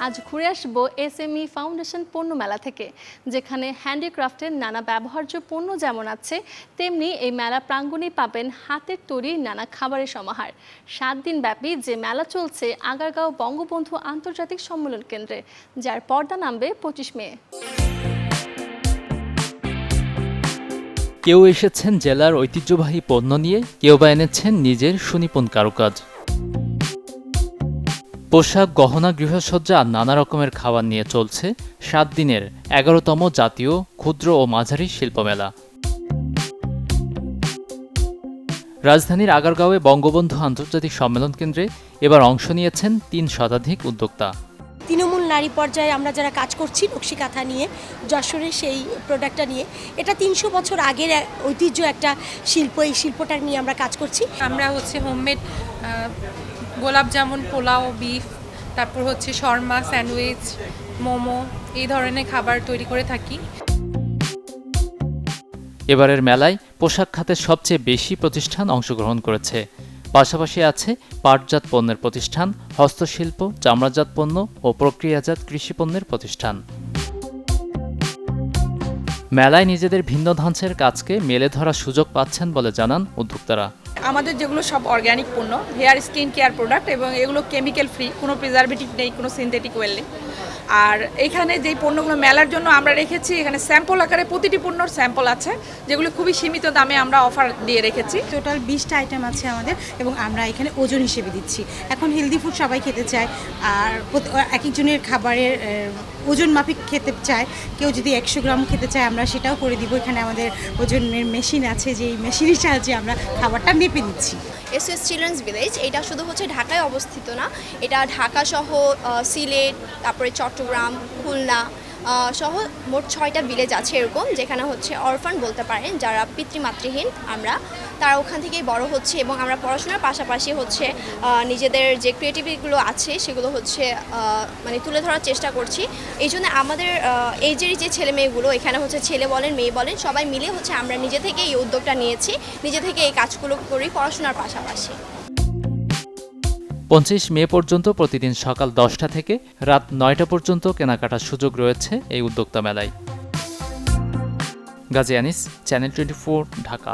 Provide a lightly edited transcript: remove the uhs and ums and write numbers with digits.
আজ ঘুরে আসবো এসএমই ফাউন্ডেশন পণ্য মেলা থেকে, যেখানে হ্যান্ডিক্রাফটের নানা ব্যবহার্য পণ্য যেমন আছে, তেমনি এই মেলা প্রাঙ্গণেই পাবেন হাতের তৈরি নানা খাবারের সমাহার। 7 দিন ব্যাপী যে মেলা চলছে আগারগাঁও বঙ্গবন্ধু আন্তর্জাতিক সম্মেলন কেন্দ্রে, যার পর্দা নামবে 25 মে। কেউ এসেছেন জেলার ঐতিহ্যবাহী পণ্য নিয়ে, কেউ বা এনেছেন নিজের সুনিপুণ কারুকাজ। পোশাক, গহনা, গৃহসজ্জা আর নানা রকমের খাবার নিয়ে চলছে 7 দিনের 11তম জাতীয় ক্ষুদ্র ও মাঝারি শিল্পমেলা। রাজধানীর আগারগাঁওয়ে বঙ্গবন্ধু আন্তর্জাতিক সম্মেলন কেন্দ্রে এবার অংশ নিয়েছেন 3 শতাধিক উদ্যোক্তা। তৃণমূল নারী পর্যায়ে আমরা যারা কাজ করছি নকশি কাঁথা নিয়ে, যশোরের সেই প্রোডাক্টটা নিয়ে, এটা 300 বছর আগের ঐতিহ্য একটা শিল্প, এই শিল্পটা নিয়ে আমরা কাজ করছি। আমরা হোমমেড গোলাপ জামুন, পোলাও, বিফ, তারপর শর্মা, স্যান্ডউইচ, মোমো এই ধরনের খাবার তৈরি করে থাকি। এবারের মেলায় পোশাক খাতের সবচেয়ে বেশি প্রতিষ্ঠান অংশগ্রহণ করেছে। পাশাপাশি আছে পাটজাত পণ্যের প্রতিষ্ঠান, হস্তশিল্প, চামড়াজাত পণ্য ও প্রক্রিয়াজাত কৃষি পণ্যের প্রতিষ্ঠান। মেলায় নিজেদের ভিন্ন ধাঁচের কাজকে মেলে ধরার সুযোগ পাচ্ছেন বলে জানান উদ্যোক্তারা। আমাদের যেগুলো সব অর্গ্যানিক পণ্য, হেয়ার স্কিন কেয়ার প্রোডাক্ট, এবং এগুলো কেমিক্যাল ফ্রি, কোনো প্রিজারভেটিভ নেই, কোনো সিনথেটিক ওয়েল নেই। আর এখানে যেই পণ্যগুলো মেলার জন্য আমরা রেখেছি, এখানে স্যাম্পল আকারে প্রতিটি পণ্যর স্যাম্পল আছে, যেগুলো খুবই সীমিত দামে আমরা অফার দিয়ে রেখেছি। টোটাল 20টা আইটেম আছে আমাদের, এবং আমরা এখানে ওজন হিসেবে দিচ্ছি। এখন হেলদি ফুড সবাই খেতে চায়, আর এক একজনের খাবারের ওজন মাফিক খেতে চায়। কেউ যদি 100 গ্রাম খেতে চায় আমরা সেটাও করে দিব। এখানে আমাদের ওজনের মেশিন আছে, যেই মেশিনের সাহায্যে আমরা খাবারটা মেপে দিচ্ছি। এসএস চিলড্রেন্স ভিলেজ এটা শুধু ঢাকায় অবস্থিত না, এটা ঢাকা সহ সিলেট, তারপরে চট্টগ্রাম, খুলনা সহ মোট 6টা ভিলেজ আছে এরকম, যেখানে অরফান বলতে পারেন, যারা পিতৃমাতৃহীন, আমরা তারা ওখান থেকেই বড় হচ্ছে, এবং আমরা পড়াশোনার পাশাপাশি নিজেদের যে ক্রিয়েটিভিটিগুলো আছে সেগুলো মানে তুলে ধরার চেষ্টা করছি। এই জন্য আমাদের এইজের যে ছেলে মেয়েগুলো এখানে ছেলে বলেন মেয়ে বলেন সবাই মিলে আমরা নিজে থেকে এই উদ্যোগটা নিয়েছি, নিজে থেকে এই কাজগুলো করি পড়াশোনার পাশাপাশি। 25 মে পর্যন্ত প্রতিদিন সকাল 10টা থেকে রাত 9টা পর্যন্ত কেনাকাটার সুযোগ রয়েছে এই উদ্যোক্তা মেলায়। গাজী আনিস, চ্যানেল 24, ঢাকা।